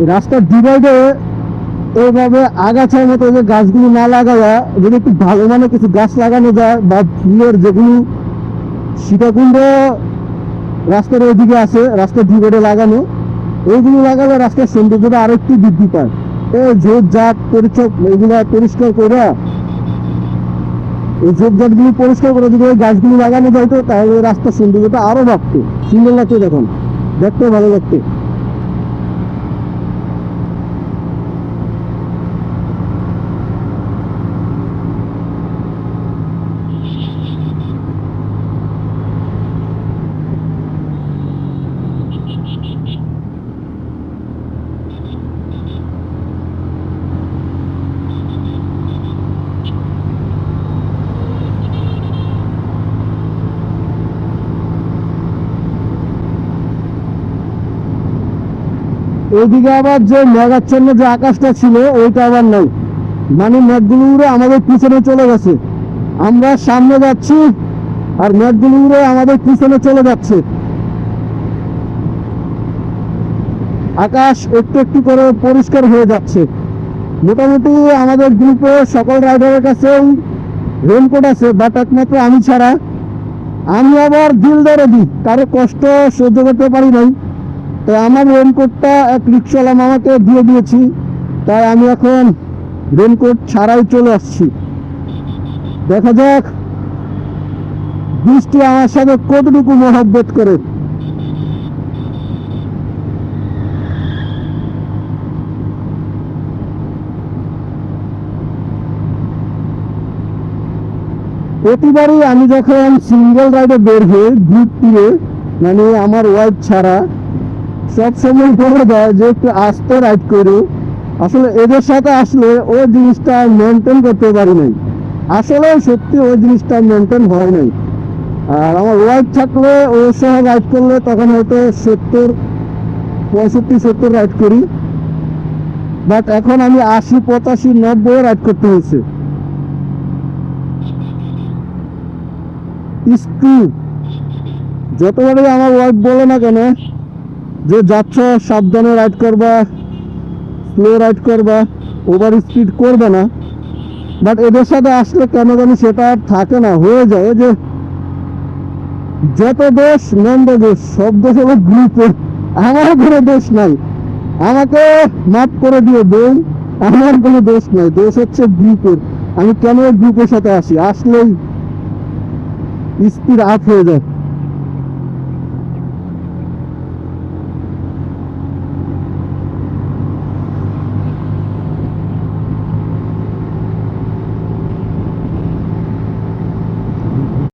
রাস্তার ডিভাইডে এইভাবে আগাছার মতো যে গাছগুলো না লাগায়া যদি একটু ভালো মানে কিছু গাছ লাগানো যায়, বা ফুলের যেগুলো সীতাকুণ্ড রাস্তার ওইদিকে আছে, রাস্তার ডিভাইডে লাগানো, এইগুলো লাগালে রাস্তার সৌন্দর্যটা আরো একটু বৃদ্ধি পায়। এই ঝোপঝাট এগুলা পরিষ্কার করে, এই ঝোপঝাটগুলো পরিষ্কার করে যদি ওই গাছগুলো লাগানো যাইতো, তাহলে রাস্তার সৌন্দর্যটা আরো বাড়তো, সুন্দর লাগতো, দেখুন দেখতে ভালো লাগতো। এইদিকে আবার যে মেঘাচ্ছন্ন যে আকাশটা ছিল ওইটা আবার নাই, মানে মেঘগুলো উড়ে আমাদের পিছনে চলে গেছে। আমরা সামনে যাচ্ছি আর মেঘগুলো উড়ে আমাদের পিছনে চলে যাচ্ছে। আকাশ একটু একটু করে পরিষ্কার হয়ে যাচ্ছে। মোটামুটি আমাদের গ্রুপে সকল রাইডারের কাছেই রেনকোট আছে, বাট একমাত্র আমি ছাড়া। আমি আবার দিল ধরে দিই, কারো কষ্ট সহ্য করতে পারি নাই, তো আমার রেনকোটটা এক রিক্সাওয়ালা মামাকে দিয়ে দিয়েছি। তাই আমি এখন রেনকোট ছাড়াই চলে আসছি। দেখা যাক বৃষ্টি আমার সাথে কতটুকু মহব্বত করে। প্রতিবারই আমি যখন সিঙ্গেল রাইডে বের হই গ্রুপ নিয়ে, মানে আমার ওয়াইফ ছাড়া, সবসময় বলে দেয় যে একটু আস্তে রাইড করো। আসলে এদের সাথে আসলে ওই জিনিসটা মেনটেন করতে পারি নাই, আসলে সত্যি ওই জিনিসটা মেনটেন হয় নাই। আর আমার ওয়াইফ থাকলে ওর সহ রাইড করলে তখন হয়তো 65-70 রাইড করি, বাট এখন আমি 80-85-90 রাইড করতে হয়েছে। যতবারই আমার ওয়াইফ বলে না কেন যে যাচ্ছ সাবধানে রাইড করবা, স্লো রাইড করবা, ওভার স্পিড করবে না, বাট এদের সাথে আসলে কেন জানি সেটা আর থাকে না, হয়ে যায় যে যত দোষ নন্দ দোষ, সব দোষ হলো গ্রুপের, আমার কোনো দোষ নাই। আমাকে মাফ করে দিয়ে বই, আমার কোনো দোষ নাই, দোষ হচ্ছে গ্রুপের। আমি কেন গ্রুপের সাথে আসি, আসলেই স্পিড আপ হয়ে যায়।